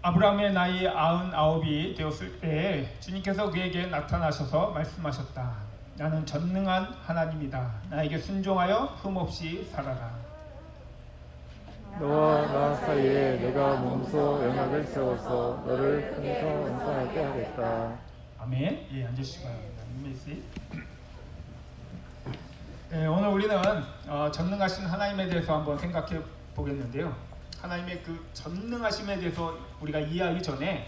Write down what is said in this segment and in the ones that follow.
아브라함의 나이 99이 되었을 때 주님께서 그에게 나타나셔서 말씀하셨다. 나는 전능한 하나님이다. 나에게 순종하여 흠없이 살아라. 너와 나 사이에 내가 몸소 언약을 세워서 너를 크면서 은사하게 하겠다. 아멘. 예, 앉으시기 바랍니다. 메시. 오늘 우리는 전능하신 하나님에 대해서 한번 생각해 보겠는데요. 하나님의 그 전능하심에 대해서 우리가 이해하기 전에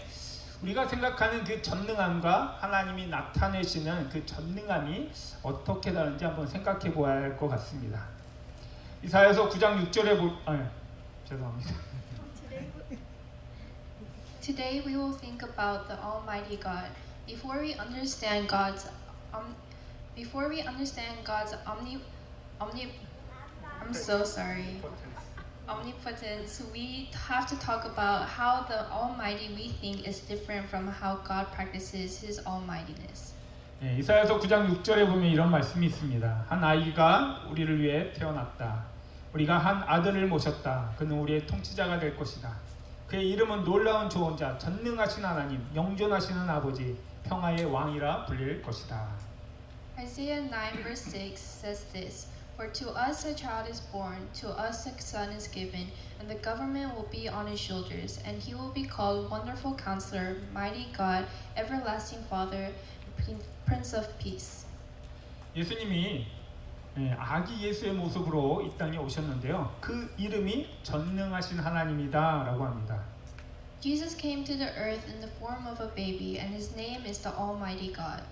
우리가 생각하는 그 전능함과 하나님이 나타내시는 그 전능함이 어떻게 다른지 한번 생각해 보아야 할 것 같습니다. 이사야서 9장 6절에 죄송합니다. Today we will think about the Almighty God. Before we understand God's omnipotence, we have to talk about how the Almighty we think is different from how God practices His almightiness. 이사야서 9장 6절에 보면 이런 말씀이 있습니다. 한 아이가 우리를 위해 태어났다. 우리가 한 아들을 모셨다. 그는 우리의 통치자가 될 것이다. 그의 이름은 놀라운 조언자, 전능하신 하나님, 영존하시는 아버지, 평화의 왕이라 불릴 것이다. Isaiah 9 verse 6 says this, For to us a child is born, to us a son is given, and the government will be on his shoulders, and he will be called Wonderful Counselor, Mighty God, Everlasting Father, Prince of Peace. 예수님이 아기 예수의 모습으로 이 땅에 오셨는데요. 그 이름이 전능하신 하나님이다 라고 합니다. Jesus came to the earth in the form of a baby, and his name is the Almighty God.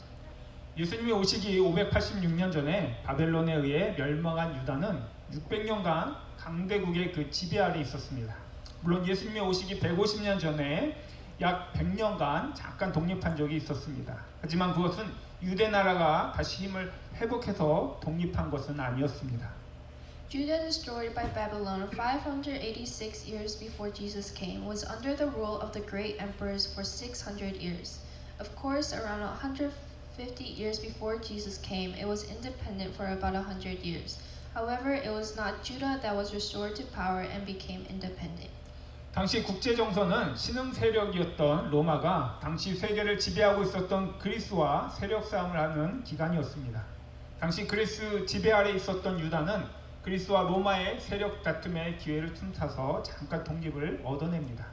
예수님이 오시기 586년 전에 바벨론에 의해 멸망한 유다는 600년간 강대국의 그 지배 아래 있었습니다. 물론 예수님이 오시기 150년 전에 약 100년간 잠깐 독립한 적이 있었습니다. 하지만 그것은 유대 나라가 다시 힘을 회복해서 독립한 것은 아니었습니다. Judah, destroyed by Babylon 586 years before Jesus came, was under the rule of the great emperors for 600 years. Of course, around 150 years before Jesus came, it was independent for about 100 years. However, it was not Judah that was restored to power and became independent. 당시 국제 정서는 신흥 세력이었던 로마가 당시 세계를 지배하고 있었던 그리스와 세력 싸움을 하는 기간이었습니다. 당시 그리스 지배 아래 있었던 유다는 그리스와 로마의 세력 다툼의 기회를 틈타서 잠깐 독립을 얻어냅니다.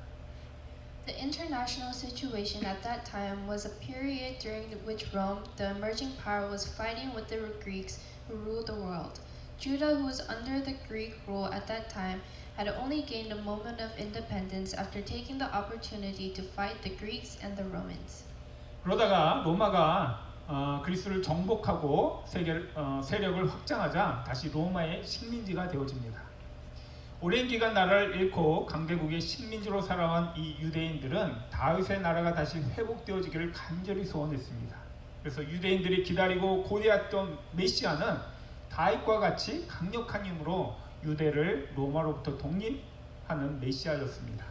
The international situation at that time was a period during which Rome, the emerging power, was fighting with the Greeks who ruled the world. Judah, who was under the Greek rule at that time, had only gained a moment of independence after taking the opportunity to fight the Greeks and the Romans. 그러다가 로마가 그리스를 정복하고 세력을 확장하자 다시 로마의 식민지가 되어집니다. 오랜 기간 나라를 잃고 강대국의 식민지로 살아온 이 유대인들은 다윗의 나라가 다시 회복되어지기를 간절히 소원했습니다. 그래서 유대인들이 기다리고 고대했던 메시아는 다윗과 같이 강력한 힘으로 유대를 로마로부터 독립하는 메시아였습니다.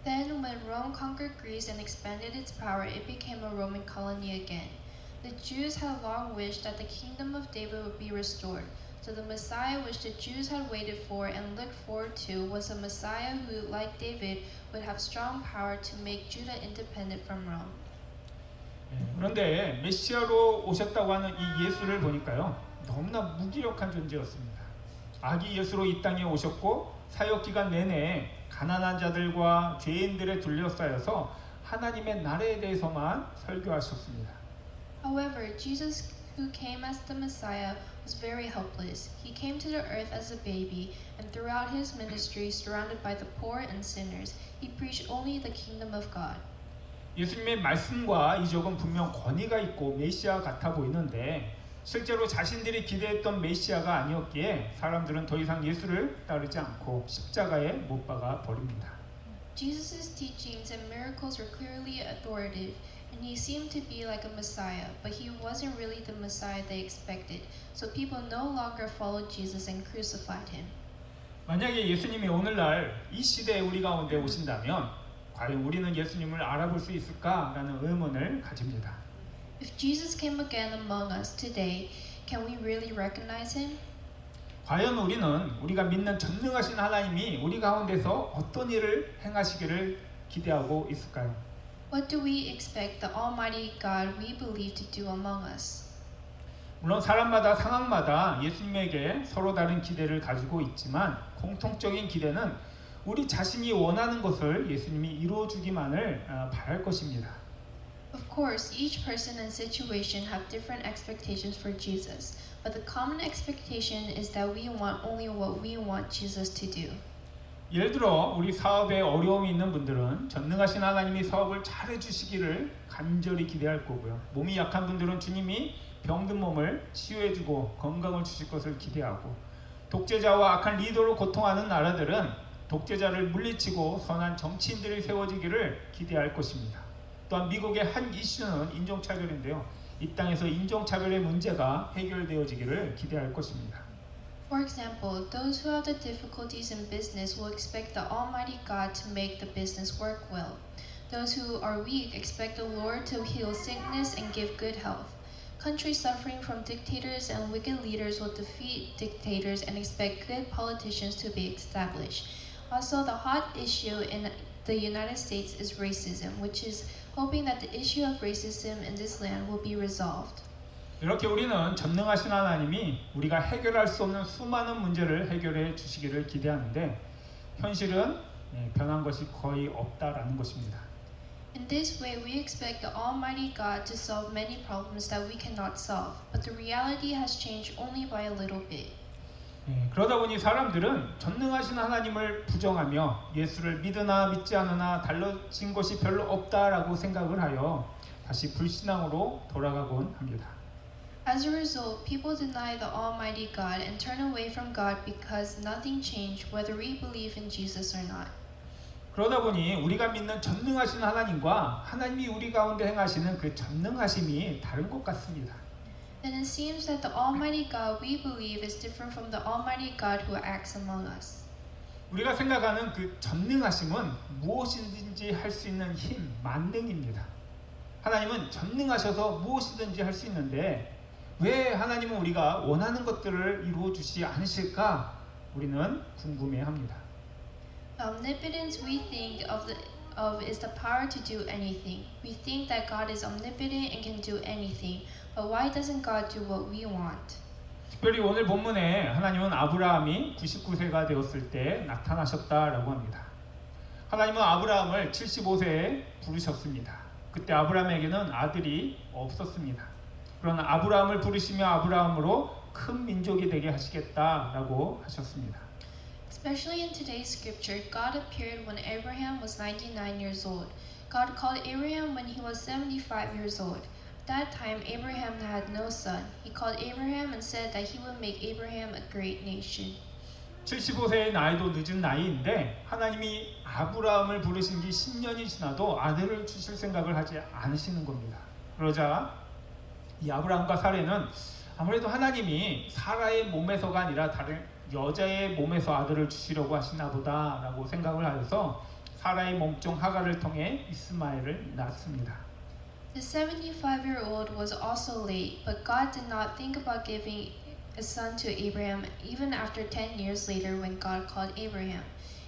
Then, when Rome conquered Greece and expanded its power, it became a Roman colony again. The Jews had long wished that the kingdom of David would be restored. So the Messiah which the Jews had waited for and looked forward to was a Messiah who, like David, would have strong power to make Judah independent from Rome. 그런데 메시아로 오셨다고 하는 이 예수를 보니까요, 너무나 무기력한 존재였습니다. 아기 예수로 이 땅에 오셨고 사역 기간 내내 가난한 자들과 죄인들에 둘러싸여서 하나님의 나라에 대해서만 설교하셨습니다. However, Jesus, who came as the Messiah, was very helpless. He came to the earth as a baby, and throughout his ministry, surrounded by the poor and sinners, he preached only the kingdom of God. 예수님의 말씀과 이적은 분명 권위가 있고 메시아 같아 보이는데 실제로 자신들이 기대했던 메시아가 아니었기에 사람들은 더 이상 예수를 따르지 않고 십자가에 못 박아 버립니다. Jesus' teachings and miracles were clearly authoritative, and he seemed to be like a Messiah, but he wasn't really the Messiah they expected, so people no longer followed Jesus and crucified him. 만약에 예수님이 오늘날 이 시대에 우리 가운데 오신다면 과연 우리는 예수님을 알아볼 수 있을까라는 의문을 가집니다. If Jesus came again among us today, can we really recognize him? 과연 우리는 우리가 믿는 전능하신 하나님이 우리 가운데서 어떤 일을 행하시기를 기대하고 있을까요? What do we expect the Almighty God we believe to do among us? 물론 사람마다 상황마다 예수님에게 서로 다른 기대를 가지고 있지만 공통적인 기대는 우리 자신이 원하는 것을 예수님이 이루어주기만을 바랄 것입니다. Of course, each person and situation have different expectations for Jesus, but the common expectation is that we want only what we want Jesus to do. 예를 들어 우리 사업에 어려움이 있는 분들은 전능하신 하나님이 사업을 잘 해주시기를 간절히 기대할 거고요. 몸이 약한 분들은 주님이 병든 몸을 치유해주고 건강을 주실 것을 기대하고, 독재자와 악한 리더로 고통하는 나라들은 독재자를 물리치고 선한 정치인들이 세워지기를 기대할 것입니다. 또한 미국의 한 이슈는 인종차별인데요. 이 땅에서 인종차별의 문제가 해결되어지기를 기대할 것입니다. For example, those who have the difficulties in business will expect the Almighty God to make the business work well. Those who are weak expect the Lord to heal sickness and give good health. Countries suffering from dictators and wicked leaders will defeat dictators and expect good politicians to be established. Also, the hot issue in the United States is racism, which is hoping that the issue of racism in this land will be resolved. 이렇게 우리는 전능하신 하나님이 우리가 해결할 수 없는 수많은 문제를 해결해 주시기를 기대하는데, 현실은 변한 것이 거의 없다라는 것입니다. In this way, we expect the Almighty God to solve many problems that we cannot solve, but the reality has changed only by a little bit. 그러다 보니 사람들은 전능하신 하나님을 부정하며 예수를 믿으나 믿지 않으나 달라진 것이 별로 없다라고 생각을 하여 다시 불신앙으로 돌아가곤 합니다. As a result, people deny the Almighty God and turn away from God because nothing changed whether we believe in Jesus or not. 그러다 보니 우리가 믿는 전능하신 하나님과 하나님이 우리 가운데 행하시는 그 전능하심이 다른 것 같습니다. Then it seems that the Almighty God we believe is different from the Almighty God who acts among us. 우리가 생각하는 그 전능하심은 무엇이든지 할 수 있는 힘, 만능입니다. 하나님은 전능하셔서 무엇이든지 할 수 있는데 왜 하나님은 우리가 원하는 것들을 이루어 주시지 않으실까? 우리는 궁금해합니다. Omnipotence we think of is the power to do anything. We think that God is omnipotent and can do anything. But why doesn't God do what we want? 특별히 오늘 본문에 하나님은 아브라함이 99세가 되었을 때 나타나셨다라고 합니다. 하나님은 아브라함을 75세에 부르셨습니다. 그때 아브라함에게는 아들이 없었습니다. 그러나 아브라함을 부르시며 아브라함으로 큰 민족이 되게 하시겠다라고 하셨습니다. Especially in today's scripture, God appeared when Abraham was 99 years old. God called Abraham when he was 75 years old. At that time, Abraham had no son. He called Abraham and said that he would make Abraham a great nation. 75세의 나이도 늦은 나이인데 하나님이 아브라함을 부르신 지 10년이 지나도 아들을 주실 생각을 하지 않으시는 겁니다. 그러자 이 아브라함과 사레는 아무래도 하나님이 사라의 몸에서가 아니라 다른 여자의 몸에서 아들을 주시려고 하시나 보다라고 생각을 하여서 사라의 몸종 하갈을 통해 이스마엘을 낳습니다. The 75-year-old was also late, but God did not think about giving a son to Abraham even after 10 years later when God called Abraham.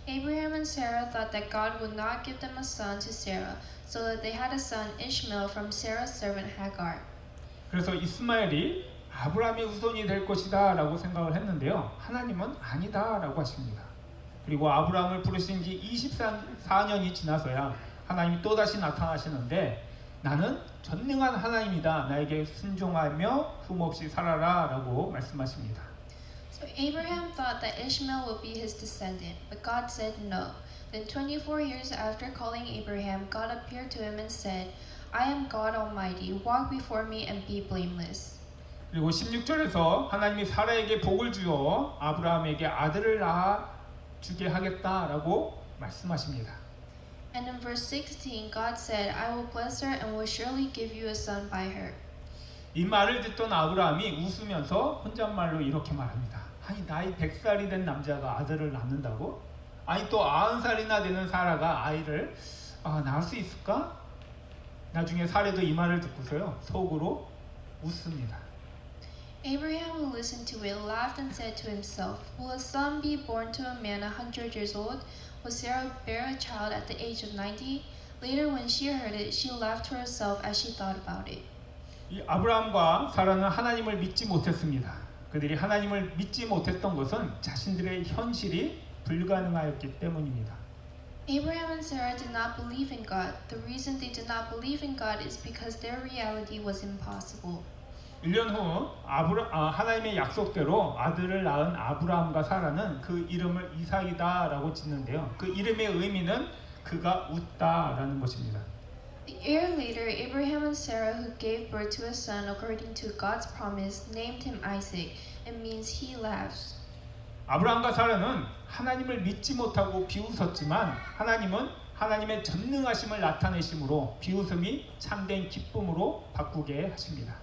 Abraham and Sarah thought that God would not give them a son to Sarah, so that they had a son Ishmael from Sarah's servant Hagar. 그래서 이스마엘이 아브라함의 후손이 될 것이다 라고 생각을 했는데요, 하나님은 아니다 라고 하십니다. 그리고 아브라함을 부르신 지 24년이 지나서야 하나님이 또다시 나타나시는데 나는 전능한 하나님이다, 나에게 순종하며 흠없이 살아라 라고 말씀하십니다. So Abraham thought that Ishmael would be his descendant, but God said no. Then 24 years after calling Abraham, God appeared to him and said, I am God Almighty, walk before me and be blameless. 그리고 16절에서 하나님이 사라에게 복을 주어 아브라함에게 아들을 낳아 주게 하겠다라고 말씀하십니다. And in verse 16, God said, I will bless her and will surely give you a son by her. 이 말을 듣던 아브라함이 웃으면서 혼잣말로 이렇게 말합니다. 아니 나이 100살이 된 남자가 아들을 낳는다고? 아니 또 90살이나 되는 사라가 아이를 낳을 수 있을까? 나중에 사례도 이 말을 듣고서요 속으로 웃습니다. Abraham who listened to it laughed and said to himself, Will a son be born to a man 100 years old? Will Sarah bear a child at the age of 90? Later, when she heard it, she laughed to herself as she thought about it. 이 아브라함과 사라는 하나님을 믿지 못했습니다. 그들이 하나님을 믿지 못했던 것은 자신들의 현실이 불가능하였기 때문입니다. Abraham and Sarah did not believe in God. The reason they did not believe in God is because their reality was impossible. 1년 후 하나님의 약속대로 아들을 낳은 아브라함과 사라는 그 이름을 이삭이다라고 짓는데요. 그 이름의 의미는 그가 웃다라는 것입니다. A year later, Abraham and Sarah, who gave birth to a son according to God's promise, named him Isaac. It means he laughs. 아브라함과 사라는 하나님을 믿지 못하고 비웃었지만 하나님은 하나님의 전능하심을 나타내심으로 비웃음이 참된 기쁨으로 바꾸게 하십니다.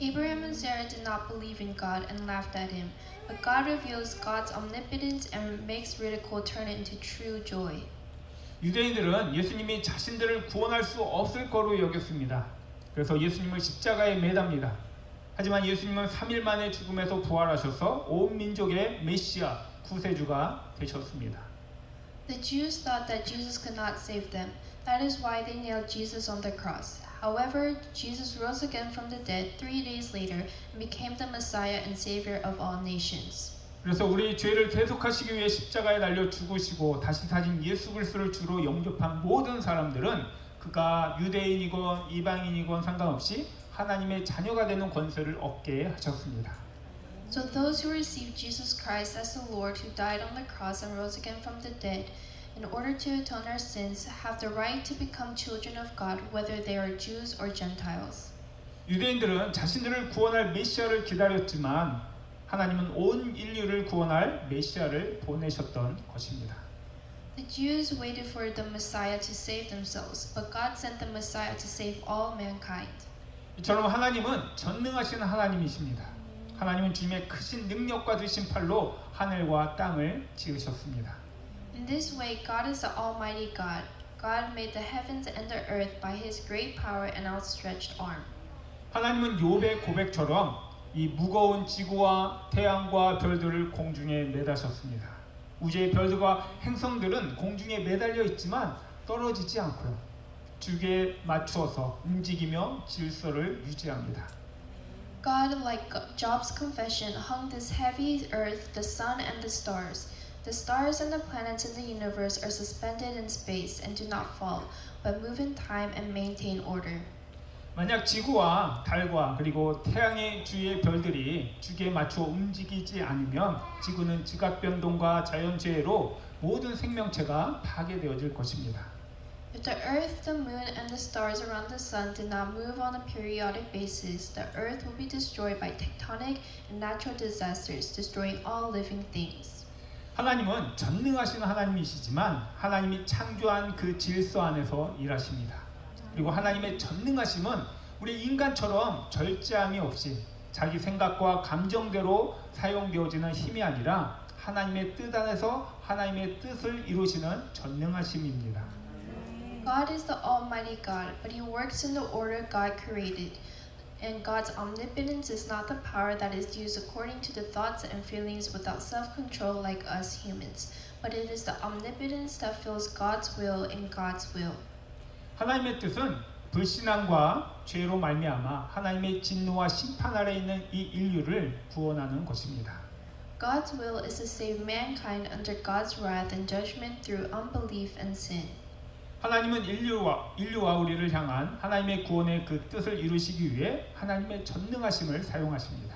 Abraham and Sarah did not believe in God and laughed at him, but God reveals God's omnipotence and makes ridicule turn into true joy. 유대인들은 예수님이 자신들을 구원할 수 없을 거로 여겼습니다. 그래서 예수님을 십자가에 매답니다. 하지만 예수님은 3일 만에 죽음에서 부활하셔서 온 민족의 메시아, 구세주가 되셨습니다. The Jews thought that Jesus could not save them. That is why they nailed Jesus on the cross. However, Jesus rose again from the dead 3 days later and became the Messiah and Savior of all nations. 그래서 우리 죄를 대속하시기 위해 십자가에 달려 죽으시고 다시 사신 예수 그리스도를 주로 영접한 모든 사람들은 그가 유대인이건 이방인이건 상관없이 하나님의 자녀가 되는 권세를 얻게 하셨습니다. So those who receive Jesus Christ as the Lord who died on the cross and rose again from the dead in order to atone our sins have the right to become children of God whether they are Jews or Gentiles. 유대인들은 자신들을 구원할 메시아를 기다렸지만 하나님은 온 인류를 구원할 메시아를 보내셨던 것입니다. The Jews waited for the Messiah to save themselves, but God sent the Messiah to save all mankind. 이처럼 하나님은 전능하신 하나님이십니다. 하나님은 주님의 크신 능력과 드신 팔로 하늘과 땅을 지으셨습니다. In this way, God is the Almighty God. God made the heavens and the earth by His great power and outstretched arm. 하나님은 욥의 고백처럼 이 무거운 지구와 태양과 별들을 공중에 매다셨습니다. 우주의 별들과 행성들은 공중에 매달려 있지만 떨어지지 않고요. 주기에 맞추어서 움직이며 질서를 유지합니다. God, like Job's confession, hung this heavy earth, the sun, and the stars. The stars and the planets in the universe are suspended in space and do not fall, but move in time and maintain order. 만약 지구와 달과 그리고 태양의 주위의 별들이 주기에 맞춰 움직이지 않으면 지구는 지각변동과 자연재해로 모든 생명체가 파괴되어질 것입니다. If the earth, the moon, and the stars around the sun did not move on a periodic basis, the earth will be destroyed by tectonic and natural disasters, destroying all living things. 하나님은 전능하신 하나님이시지만 하나님이 창조한 그 질서 안에서 일하십니다. 그리고 하나님의 전능하심은 우리 인간처럼 절제함이 없이 자기 생각과 감정대로 사용되어지는 힘이 아니라 하나님의 뜻 안에서 하나님의 뜻을 이루시는 전능하심입니다. God is the Almighty God, but He works in the order God created. And God's omnipotence is not the power that is used according to the thoughts and feelings without self-control like us humans, but it is the omnipotence that fills God's will in God's will. 하나님의 뜻은 불신앙과 죄로 말미암아 하나님의 진노와 심판 아래 있는 이 인류를 구원하는 것입니다. God's will is to save mankind under God's wrath and judgment through unbelief and sin. 하나님은 인류와 우리를 향한 하나님의 구원의 그 뜻을 이루시기 위해 하나님의 전능하심을 사용하십니다.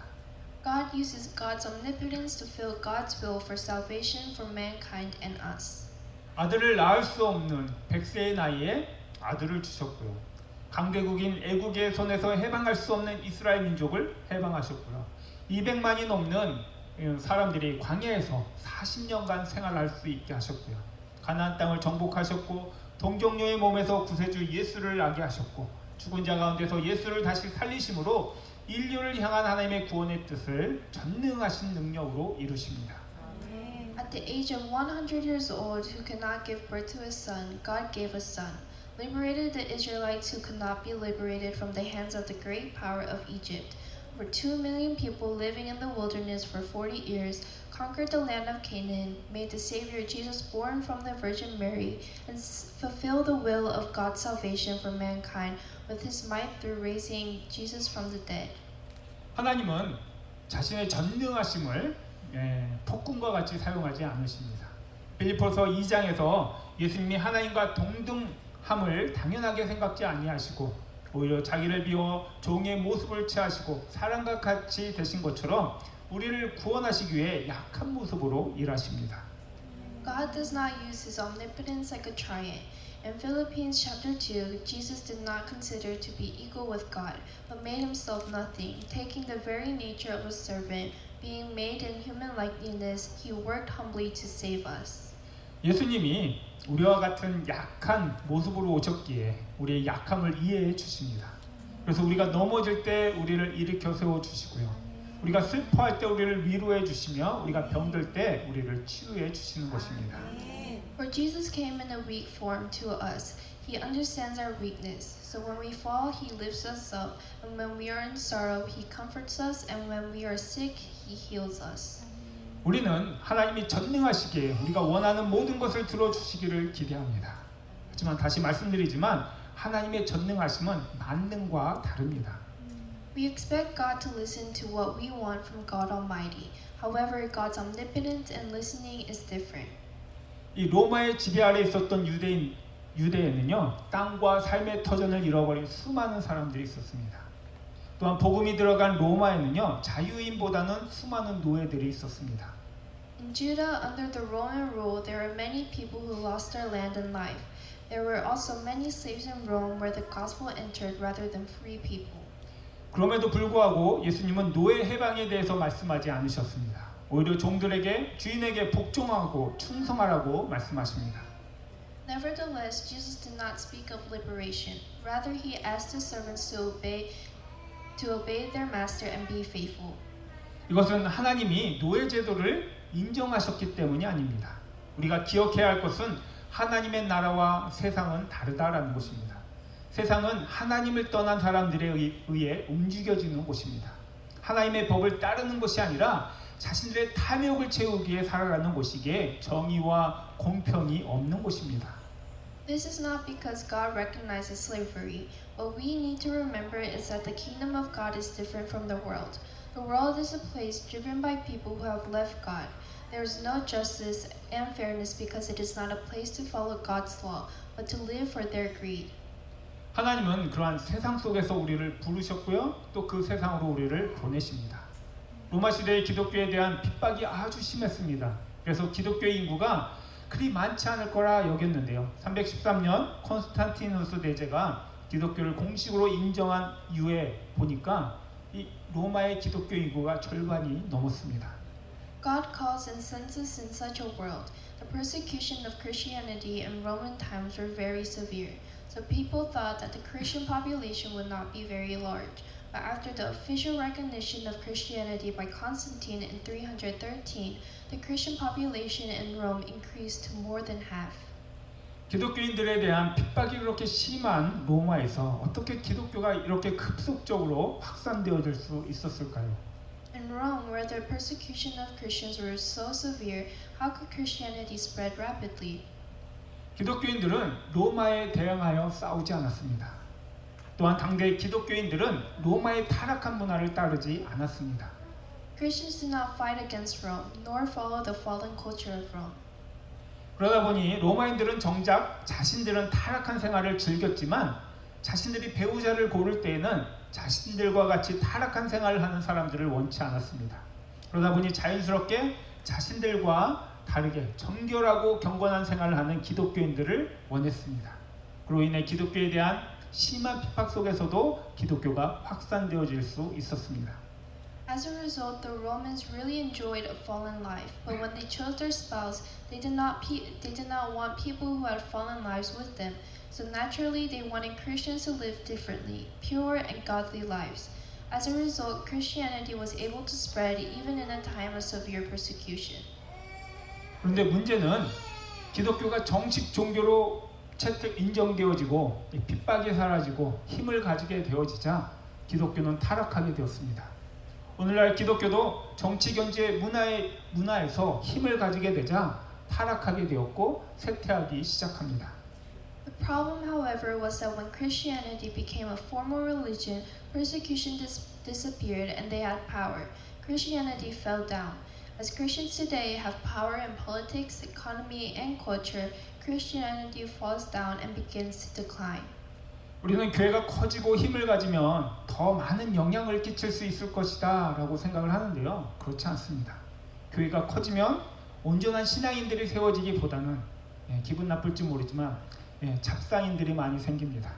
God uses God's omnipotence to fill God's will for salvation for mankind and us. 아들을 낳을 수 없는 100세의 나이에 아들을 주셨고요. 강대국인 애국의 손에서 해방할 수 없는 이스라엘 민족을 해방하셨고요. 200만이 넘는 사람들이 광야에서 40년간 생활할 수 있게 하셨고요. 가나안 땅을 정복하셨고 동정녀의 몸에서 구세주 예수를 나게 하셨고 죽은 자 가운데서 예수를 다시 살리심으로 인류를 향한 하나님의 구원의 뜻을 전능하신 능력으로 이루십니다. At the age of 100 years old, who could not give birth to a son, God gave a son. Liberated the Israelites who could not be liberated from the hands of the great power of Egypt. Over 2 million people living in the wilderness for 40 years, conquered the land of Canaan, made the Savior Jesus born from the Virgin Mary, and fulfilled the will of God's salvation for mankind with his might through raising Jesus from the dead. 하나님은 자신의 전능하심을 폭군과 같이 사용하지 않으십니다. 빌립보서 2장에서 예수님이 하나님과 동등함을 당연하게 생각지 아니하시고 오히려 자기를 비워 종의 모습을 취하시고 사람과 같이 되신 것처럼 우리를 구원하시기 위해 약한 모습으로 일하십니다. God does not use his omnipotence like a tyrant. In Philippians chapter 2, Jesus did not consider to be equal with God, but made himself nothing, taking the very nature of a servant, being made in human likeness, he worked humbly to save us. 예수님이 우리와 같은 약한 모습으로 오셨기에 우리의 약함을 이해해 주십니다. 그래서 우리가 넘어질 때 우리를 일으켜 세워 주시고요. 우리가 슬퍼할 때 우리를 위로해 주시며 우리가 병들 때 우리를 치유해 주시는 것입니다. For Jesus came in a weak form to us. He understands our weakness. So when we fall, he lifts us up. And when we are in sorrow, he comforts us. And when we are sick, he heals us. 우리는 하나님이 전능하시기에 우리가 원하는 모든 것을 들어주시기를 기대합니다. 하지만 다시 말씀드리지만 하나님의 전능하심은 만능과 다릅니다. We expect God to listen to what we want from God Almighty. However, God's omnipotence and listening is different. 이 로마의 지배 아래 있었던 유대에는요 땅과 삶의 터전을 잃어버린 수많은 사람들이 있었습니다. 또한 복음이 들어간 로마에는요 자유인보다는 수많은 노예들이 있었습니다. In Judah, under the Roman rule, there were many people who lost their land and life. There were also many slaves in Rome where the gospel entered rather than free people. 그럼에도 불구하고 예수님은 노예 해방에 대해서 말씀하지 않으셨습니다. 오히려 종들에게 주인에게 복종하고 충성하라고 말씀하십니다. Nevertheless, Jesus did not speak of liberation. Rather, he asked his servants to obey their master and be faithful. 이것은 하나님이 노예 제도를 인정하셨기 때문이 아닙니다. 우리가 기억해야 할 것은 하나님의 나라와 세상은 다르다라는 것입니다. 세상은 하나님을 떠난 사람들에 의해 움직여지는 곳입니다. 하나님의 법을 따르는 것이 아니라 자신들의 탐욕을 채우기 위해 살아가는 곳이기에 정의와 공평이 없는 곳입니다. This is not because God recognizes slavery. What we need to remember is that the kingdom of God is different from the world. The world is a place driven by people who have left God. There is no justice and fairness because it is not a place to follow God's law, but to live for their greed. 하나님은 그러한 세상 속에서 우리를 부르셨고요. 또 그 세상으로 우리를 보내십니다. 로마 시대의 기독교에 대한 핍박이 아주 심했습니다. 그래서 기독교의 인구가 그리 많지 않을 거라 여겼는데요. 313년 콘스탄티누스 대제가 기독교를 공식으로 인정한 이후에 보니까 이 로마의 기독교 인구가 절반이 넘었습니다. God calls and sends us in such a world. The persecution of Christianity in Roman times were very severe. So people thought that the Christian population would not be very large. But after the official recognition of Christianity by Constantine in 313, the Christian population in Rome increased to more than half. 기독교인들에 대한 핍박이 그렇게 심한 로마에서 어떻게 기독교가 이렇게 급속적으로 확산되어질 수 있었을까요? In Rome, where the persecution of Christians were so severe, how could Christianity spread rapidly? 기독교인들은 로마에 대항하여 싸우지 않았습니다. 또한 당대 기독교인들은 로마의 타락한 문화를 따르지 않았습니다. Christians did not fight against Rome, nor follow the fallen culture of Rome. 그러다 보니 로마인들은 정작 자신들은 타락한 생활을 즐겼지만 자신들이 배우자를 고를 때에는 자신들과 같이 타락한 생활을 하는 사람들을 원치 않았습니다. 그러다 보니 자연스럽게 자신들과 다르게 정결하고 경건한 생활을 하는 기독교인들을 원했습니다. 그로 인해 기독교에 대한 심한 핍박 속에서도 기독교가 확산되어질 수 있었습니다. As a result, the Romans really enjoyed a fallen life, but when they chose their spouse, they did not want people who had fallen lives with them. So naturally, they wanted Christians to live differently, pure and godly lives. As a result, Christianity was able to spread even in a time of severe persecution. 그런데 문제는 기독교가 정식 종교로 인정되어지고 핍박이 사라지고 힘을 가지게 되어지자 기독교는 타락하게 되었습니다. 오늘날 기독교도 정치, 경제, 문화에서 힘을 가지게 되자 타락하게 되었고 쇠퇴하기 시작합니다. The problem, however, was that when Christianity became a formal religion, persecution disappeared and they had power. Christianity fell down. As Christians today have power in politics, economy, and culture, Christianity falls down and begins to decline. 우리는 교회가 커지고 힘을 가지면 더 많은 영향을 끼칠 수 있을 것이다 라고 생각을 하는데요. 그렇지 않습니다. 교회가 커지면 온전한 신앙인들이 세워지기보다는 기분 나쁠지 모르지만 잡상인들이 많이 생깁니다.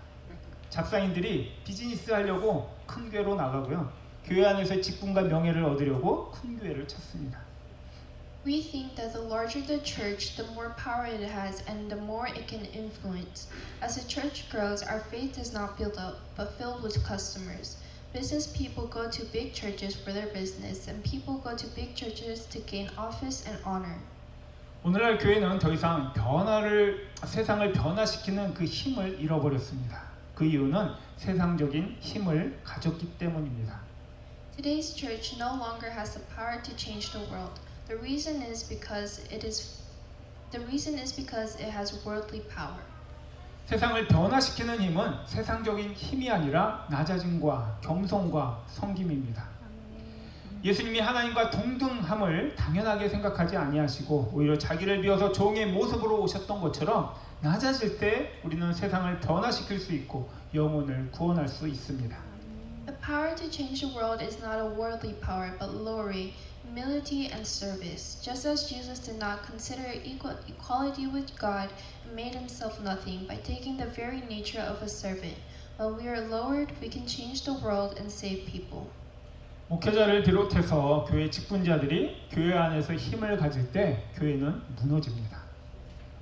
잡상인들이 비즈니스 하려고 큰 교회로 나가고요. 교회 안에서 직분과 명예를 얻으려고 큰 교회를 찾습니다. We think that the larger the church, the more power it has and the more it can influence. As the church grows, our faith is not built up, but filled with customers. Business people go to big churches for their business, and people go to big churches to gain office and honor. 오늘날 교회는 더 이상 세상을 변화시키는 그 힘을 잃어버렸습니다. 그 이유는 세상적인 힘을 가졌기 때문입니다. Today's church no longer has the power to change the world. The reason is because it has worldly power. 세상을 변화시키는 힘은 세상적인 힘이 아니라 낮아짐과 겸손과 섬김입니다. 예수님이 하나님과 동등함을 당연하게 생각하지 아니하시고 오히려 자기를 비워서 종의 모습으로 오셨던 것처럼 낮아질 때 우리는 세상을 변화시킬 수 있고 영혼을 구원할 수 있습니다. The power to change the world is not a worldly power, but lowly, humility, and service. Just as Jesus did not consider equality with God and made himself nothing by taking the very nature of a servant. When we are lowered, we can change the world and save people. 목회자를 비롯해서 교회 직분자들이 교회 안에서 힘을 가질 때 교회는 무너집니다.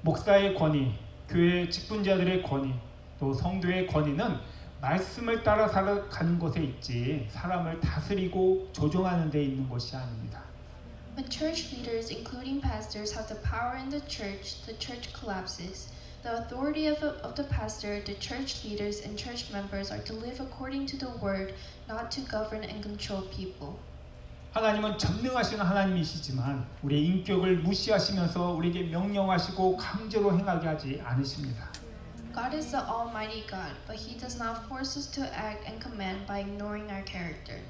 목사의 권위, 교회 직분자들의 권위, 또 성도의 권위는 말씀을 따라 살아가는 것에 있지 사람을 다스리고 조종하는 데 있는 것이 아닙니다. When church leaders, including pastors, have the power in the church collapses. The authority of the pastor, the church leaders, and church members are to live according to the word, not to govern and control people. 하나님은 전능하신 하나님이시지만 우리의 인격을 무시하시면서 우리에게 명령하시고 강제로 행하게 하지 않으십니다. God is the Almighty God, but He does not force us to act and command by ignoring our character.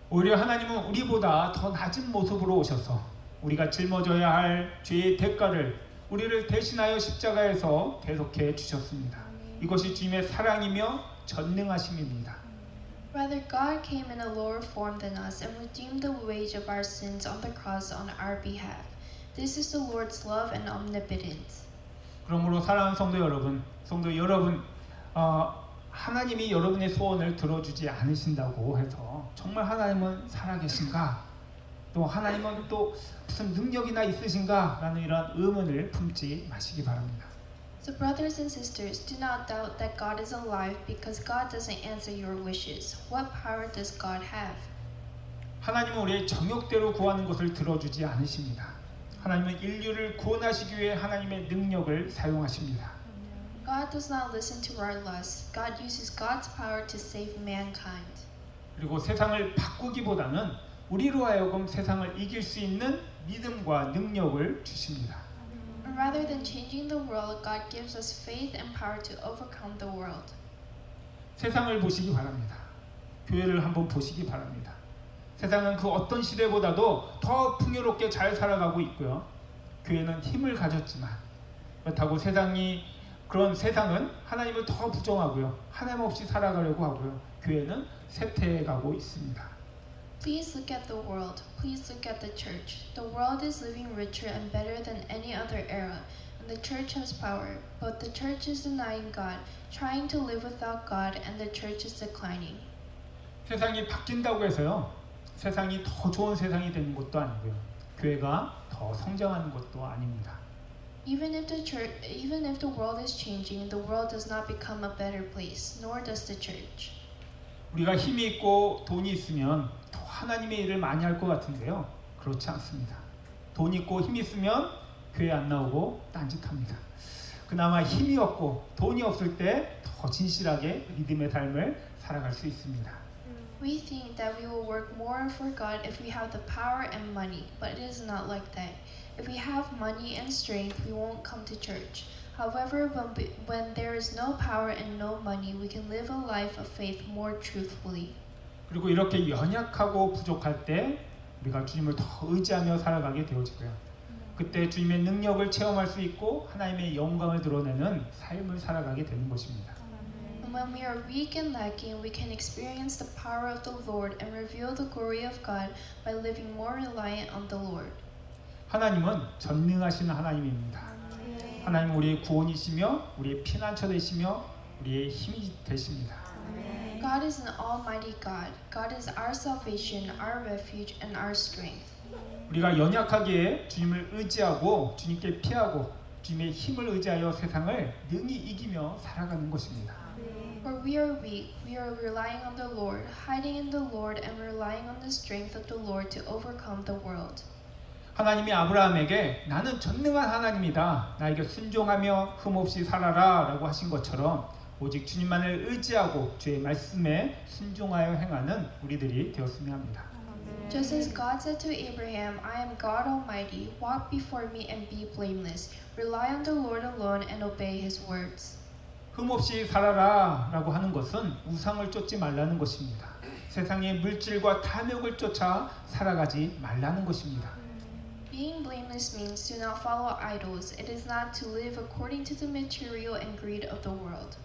오히려 하나님은 우리보다 더 낮은 모습으로 오셔서 우리가 짊어져야 할 죄의 대가를 우리를 대신하여 십자가에서 대속해 주셨습니다. 이것이 주님의 사랑이며 전능하심입니다. Rather, God came in a lower form than us and redeemed the wage of our sins on the cross on our behalf. This is the Lord's love and omnipotence. 그러므로 사랑하는 성도 여러분, 하나님이 여러분의 소원을 들어주지 않으신다고 해서 정말 하나님은 살아계신가? 또 하나님은 또 무슨 능력이나 있으신가? 라는 이런 의문을 품지 마시기 바랍니다. So brothers and sisters, do not doubt that God is alive because God doesn't answer your wishes. What power does God have? 하나님은 우리의 정욕대로 구하는 것을 들어주지 않으십니다. 하나님은 인류를 구원하시기 위해 하나님의 능력을 사용하십니다. God does not listen to our lusts. God uses God's power to save mankind. 그리고 세상을 바꾸기보다는 우리로 하여금 세상을 이길 수 있는 믿음과 능력을 주십니다. Rather than changing the world, God gives us faith and power to overcome the world. 세상을 보시기 바랍니다. 교회를 한번 보시기 바랍니다. 세상은 그 어떤 시대보다도 더 풍요롭게 잘 살아가고 있고요. 교회는 힘을 가졌지만 그렇다고 그런 세상은 하나님을 더 부정하고요. 하나님 없이 살아가려고 하고요. 교회는 쇠퇴해가고 있습니다. Please look at the world. Please look at the church. The world is living richer and better than any other era, and the church has power. But the church is denying God, trying to live without God, and the church is declining. 세상이 바뀐다고 해서요. 세상이 더 좋은 세상이 되는 것도 아니고요. 교회가 더 성장하는 것도 아닙니다. Even if the world is changing, the world does not become a better place, nor does the church. 우리가 힘이 있고 돈이 있으면 더 하나님의 일을 많이 할 것 같은데요. 그렇지 않습니다. 돈 있고 힘 있으면 교회 안 나오고 딴짓합니다. 그나마 힘이 없고 돈이 없을 때 더 진실하게 믿음의 삶을 살아갈 수 있습니다. We think that we will work more for God if we have the power and money, but it is not like that. If we have money and strength, we won't come to church. However, when there is no power and no money, we can live a life of faith more truthfully. 그리고 이렇게 연약하고 부족할 때 우리가 주님을 더 의지하며 살아가게 되어지고요. 그때 주님의 능력을 체험할 수 있고 하나님의 영광을 드러내는 삶을 살아가게 되는 것입니다. And when we are weak and lacking, we can experience the power of the Lord and reveal the glory of God by living more reliant on the Lord. 하나님은 전능하신 하나님입니다. 하나님은 우리의 구원이시며 우리의 피난처 되시며 우리의 힘이 되십니다. God is an almighty God. God is our salvation, our refuge, and our strength. 우리가 연약하기에 주님을 의지하고 주님께 피하고 주님의 힘을 의지하여 세상을 능히 이기며 살아가는 것입니다. For we are weak, we are relying on the Lord, hiding in the Lord, and relying on the strength of the Lord to overcome the world. 하나님이 아브라함에게 나는 전능한 하나님이다. 나에게 순종하며 흠없이 살아라 라고 하신 것처럼 오직 주님만을 의지하고 주의 말씀에 순종하여 행하는 우리들이 되었으면 합니다. Just as God said to Abraham, I am God Almighty, walk before me and be blameless. Rely on the Lord alone and obey His words. 흠없이 살아라 라고 하는 것은 우상을 쫓지 말라는 것입니다. 세상의 물질과 탐욕을 쫓아 살아가지 말라는 것입니다. Being blameless means to not follow idols. It is not to live according to the material and greed of the world.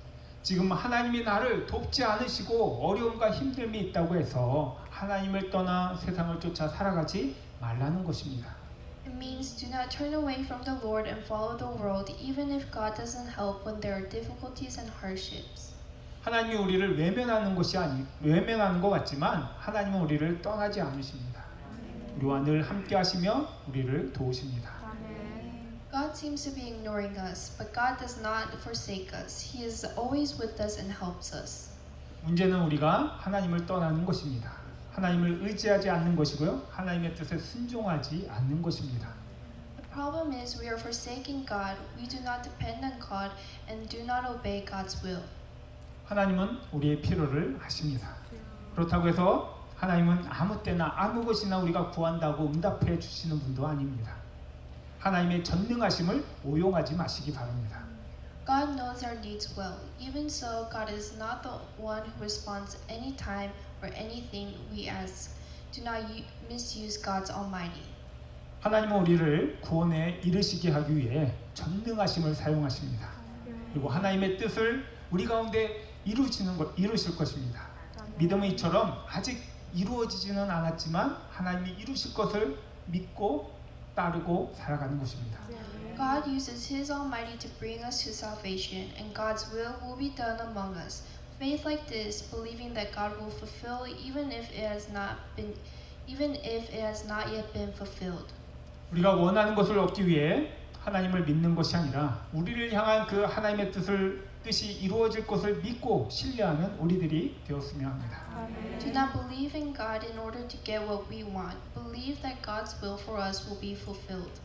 지금 하나님이 나를 돕지 않으시고 어려움과 힘듦이 있다고 해서 하나님을 떠나 세상을 쫓아 살아가지 말라는 것입니다. It means do not turn away from the Lord and follow the world, even if God doesn't help when there are difficulties and hardships. 하나님이 우리를 외면하는 것 같지만 하나님은 우리를 떠나지 않으십니다. 우리와 늘 함께 하시며 우리를 도우십니다. God seems to be ignoring us, but God does not forsake us. He is always with us and helps us. 문제는 우리가 하나님을 떠나는 것입니다. 하나님을 의지하지 않는 것이고요. 하나님의 뜻에 순종하지 않는 것입니다. The problem is we are forsaking God. We do not depend on God and do not obey God's will. 하나님은 우리의 필요를 아십니다. 그렇다고 해서 하나님은 아무 때나 아무 것이나 우리가 구한다고 응답해 주시는 분도 아닙니다. 하나님의 전능하심을 오용하지 마시기 바랍니다. God knows our needs well. Even so, God is not the one who responds anytime or anything we ask. Do not misuse God's Almighty. 하나님은 우리를 구원에 이르시게 하기 위해 전능하심을 사용하십니다. 그리고 하나님의 뜻을 우리 가운데 이루실 것입니다. 믿음의 이처럼 아직 이루어지지는 않았지만 하나님이 이루실 것을 믿고 따르고 살아가는 것입니다. God uses His Almighty to bring us to salvation, and God's will be done among us. Faith like this, believing that God will fulfill even if it has not yet been fulfilled. 우리가 원하는 것을 얻기 위해 하나님을 믿는 것이 아니라 우리를 향한 그 하나님의 뜻이 이루어질 것을 믿고 신뢰하는 우리들이 되었으면 합니다. Do not believe in God in order to get what we want. Believe that God's will for us will be fulfilled.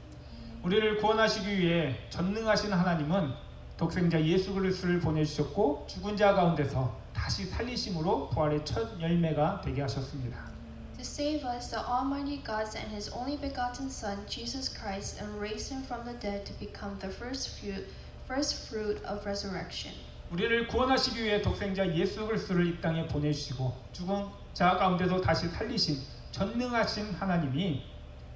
우리를 구원하시기 위해 전능하신 하나님은 독생자 예수 그리스도를 보내주셨고 죽은 자 가운데서 다시 살리심으로 부활의 첫 열매가 되게 하셨습니다. To save us, the Almighty God sent His only begotten Son, Jesus Christ, and raised Him from the dead to become the first fruit of resurrection. 우리를 구원하시기 위해 독생자 예수 그리스도를 이 땅에 보내주시고 죽은 자 가운데서 다시 살리신 전능하신 하나님이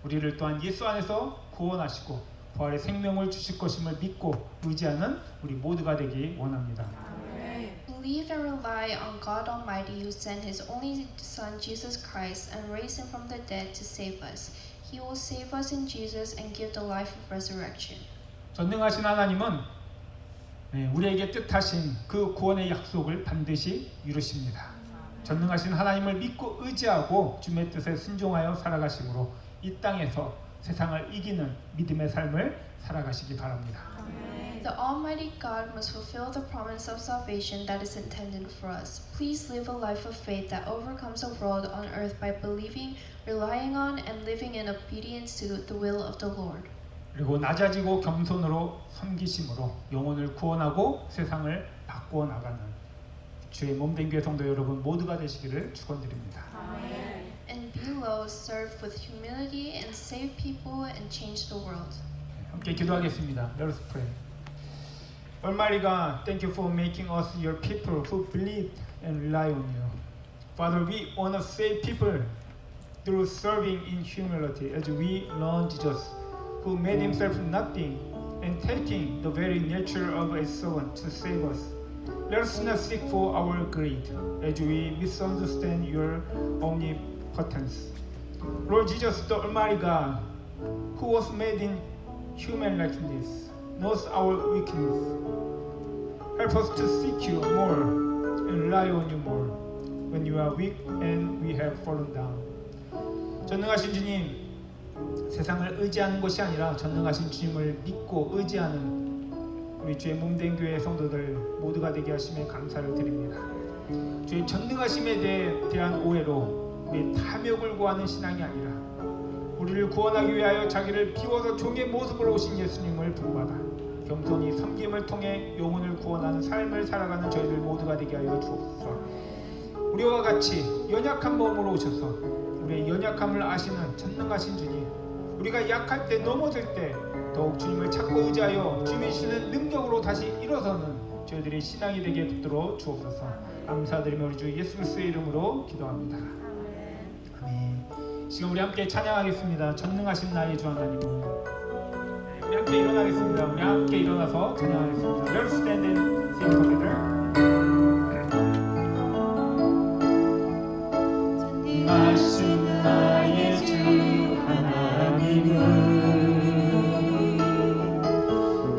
우리를 또한 예수 안에서 구원하시고 부활의 생명을 주실 것임을 믿고 의지하는 우리 모두가 되기 원합니다. Believe and rely on God Almighty who sent His only Son Jesus Christ and raised Him from the dead to save us. He will save us in Jesus and give the life of resurrection. 전능하신 하나님은 우리에게 뜻하신 그 구원의 약속을 반드시 이루십니다. 전능하신 하나님을 믿고 의지하고 주님의 뜻에 순종하여 살아가심으로 이 땅에서 세상을 이기는 믿음의 삶을 살아가시기 바랍니다. The Almighty God must fulfill the promise of salvation that is intended for us. Please live a life of faith that overcomes the world on earth by believing, relying on, and living in obedience to the will of the Lord. 그리고 낮아지고 겸손으로 섬기심으로 영혼을 구원하고 세상을 바꾸어 나가는 주의 몸된 교회 성도 여러분 모두가 되시기를 축원드립니다. And below, serve with humility and save people and change the world. 함께 기도하겠습니다. Let us pray. Almighty God, thank you for making us your people who believe and rely on you. Father, we want to save people through serving in humility as we learn Jesus, who made himself nothing and taking the very nature of a servant to save us. Let us not seek for our greed as we misunderstand your omnipotence. Lord Jesus, the Almighty God, who was made in human likeness, knows our weakness. Help us to seek you more and rely on you more when you are weak and we have fallen down. 전능하신 주님, 세상을 의지하는 것이 아니라 전능하신 주님을 믿고 의지하는 우리 주의 몸된 교회 성도들 모두가 되게 하심에 감사를 드립니다. 주의 전능하심에 대한 오해로 우리 탐욕을 구하는 신앙이 아니라 우리를 구원하기 위하여 자기를 비워서 종의 모습으로 오신 예수님을 본받아 겸손히 섬김을 통해 영혼을 구원하는 삶을 살아가는 저희들 모두가 되게 하여 주옵소서. 우리와 같이 연약한 몸으로 오셔서 우리의 연약함을 아시는 전능하신 주님, 우리가 약할 때 넘어질 때 더욱 주님을 찾고 의지하여 주님이 주시는 능력으로 다시 일어서는 저희들의 신앙이 되게 붙들어 주옵소서. 감사드리며 우리 주 예수 그리스도의 이름으로 기도합니다. 아멘. 지금 우리 함께 찬양하겠습니다. 전능하신 나의 주 하나님. 우리 함께 일어나겠습니다. 우리 함께 일어나서 찬양하겠습니다. Let's stand and sing together. 전능하신 나의 주 하나님은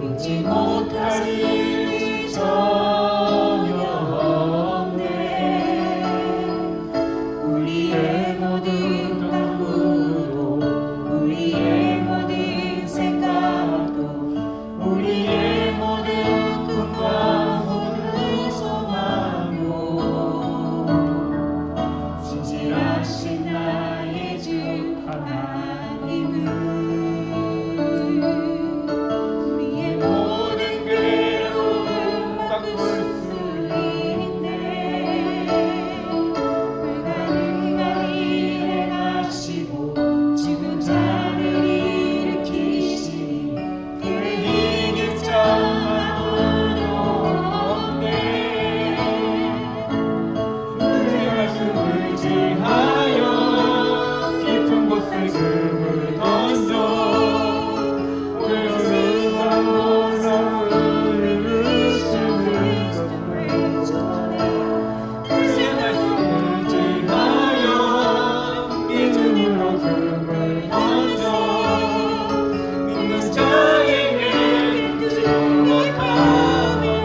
잊지 못할 일 전혀 없네. 우리의 모든 강구도 우리의 모든 생각도 우리의 모든 꿈과 모든 소망도 진실하신 나의 주 하나님은 우리의 모든 괴로움 바꿀 수 있네. 불가능하게 행하시고 죽은 자를 일으키시니 그를 이길 자 아무도 없네. 그의 말씀을 지하여 깊은 곳에 금을 던져 오늘 항상 으르시는 것을 전해. 그의 말씀을 지하여 믿음으로 금을 던져 믿는 자에게 믿지 못하네.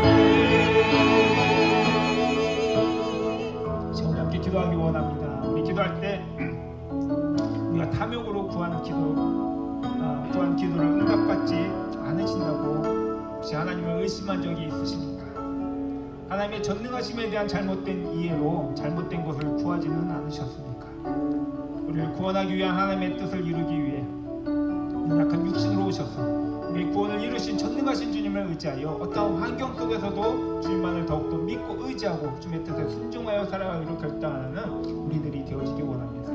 지금 우리 함께 기도하기 원합니다. 우리 기도할 때 우리가 탐욕으로 구한 기도를 응답받지 않으신다고 혹시 하나님을 의심한 적이 있으십니까? 하나님의 전능하심에 대한 잘못된 이해로 잘못된 것을 구하지는 않으셨습니까? 우리를 구원하기 위한 하나님의 뜻을 이루기 위해 연약한 육신으로 오셔서 우리의 구원을 이루신 전능하신 주님을 의지하여 어떠한 환경 속에서도 주님만을 더욱더 믿고 의지하고 주님의 뜻에 순종하여 살아가기로 결단하는 우리들이 되어지기 원합니다.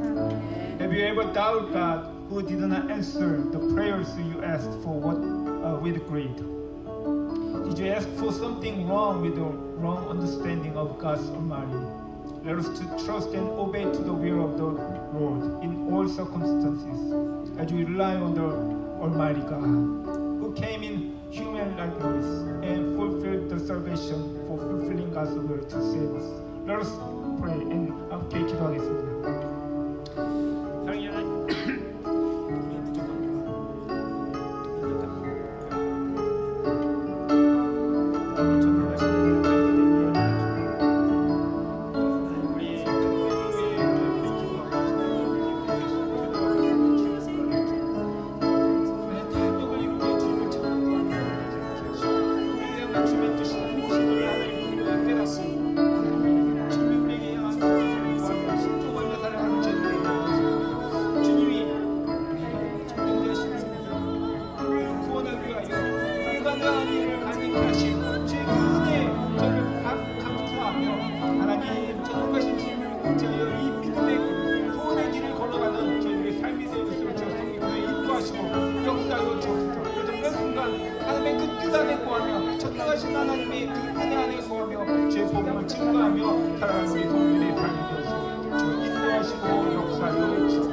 Have you ever doubted God who did not answer the prayers you asked for with greed? Did you ask for something wrong with the wrong understanding of God's Almighty? Let us to trust and obey to the will of the Lord in all circumstances, as we rely on the Almighty God, who came in human likeness and fulfilled the salvation for fulfilling God's will to save us. Let us pray and 함께 기도하겠습니다. 사랑의 하나님, 우리의 부족함과 전능하신 하나님, 잘못된 이해를 우리 탐욕을 이루며 주님을 찾고 우리가 주님의 뜻이 무엇인지를 하나님 우리가 깨닫고 주님의 우리에게 향한 순종하며 살아가는 저희들이 주님 구원하며 살아가는 우리 성도들의 삶이 되어서 주 인도하시고 역사하여 주옵소서.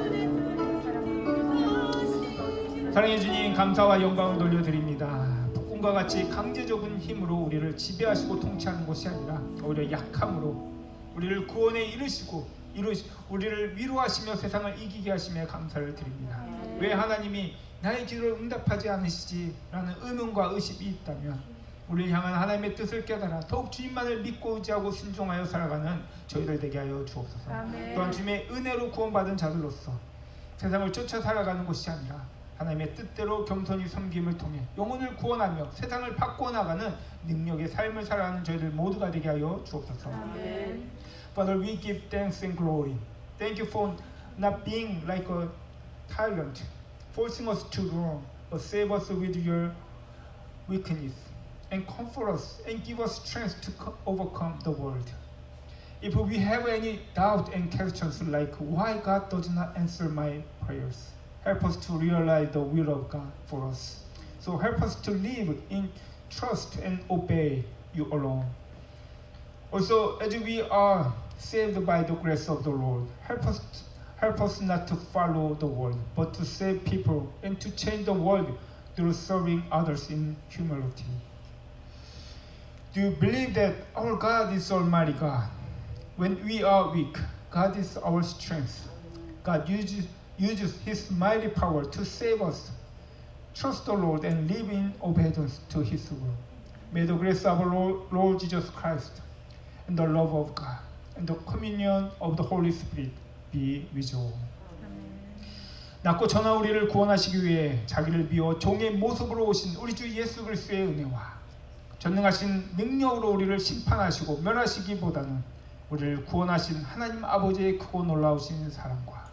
사랑해 주님, 감사와 영광을 돌려드립니다. 북군과 같이 강제적인 힘으로 우리를 지배하시고 통치하는 것이 아니라 오히려 약함으로 우리를 구원에 이르시고 우리를 위로하시며 세상을 이기게 하심에 감사를 드립니다. 왜 하나님이 나의 기도를 응답하지 않으시지? 라는 의문과 의심이 있다면 우리를 향한 하나님의 뜻을 깨달아 더욱 주님만을 믿고 의지하고 순종하여 살아가는 저희들 되게 하여 주옵소서. 또한 주님의 은혜로 구원받은 자들로서 세상을 쫓아 살아가는 것이 아니라 하나님의 뜻대로 겸손히 섬김을 통해 영혼을 구원하며 세상을 바꿔 나가는 능력의 삶을 살아가는 저희들 모두가 되게 하여 주옵소서. Father, we give thanks and glory. Thank you for not being like a tyrant, forcing us to wrong, but save us with your weakness, and comfort us and give us strength to overcome the world. If we have any doubt and questions like why God does not answer my prayers, help us to realize the will of God for us. So help us to live in trust and obey you alone. Also, as we are saved by the grace of the Lord, help us not to follow the world, but to save people and to change the world through serving others in humility. Do you believe that our God is Almighty God? When we are weak, God is our strength. God uses His mighty power to save us. Trust the Lord and live in obedience to His will. May the grace of our Lord Jesus Christ and the love of God and the communion of the Holy Spirit be with you. 낮고 전한 우리를 구원하시기 위해 자기를 비워 종의 모습으로 오신 우리 주 예수 그리스도의 은혜와 전능하신 능력으로 우리를 심판하시고 멸하시기보다는 우리를 구원하신 하나님 아버지의 크고 놀라우신 사랑과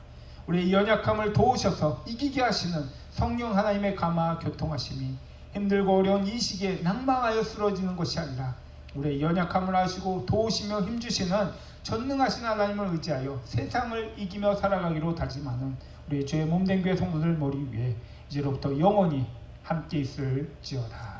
우리의 연약함을 도우셔서 이기게 하시는 성령 하나님의 감화 교통하심이 힘들고 어려운 이 시기에 낭망하여 쓰러지는 것이 아니라 우리의 연약함을 아시고 도우시며 힘주시는 전능하신 하나님을 의지하여 세상을 이기며 살아가기로 다짐하는 우리의 주의 몸된 교회 성도들 머리 위에 이제로부터 영원히 함께 있을지어다.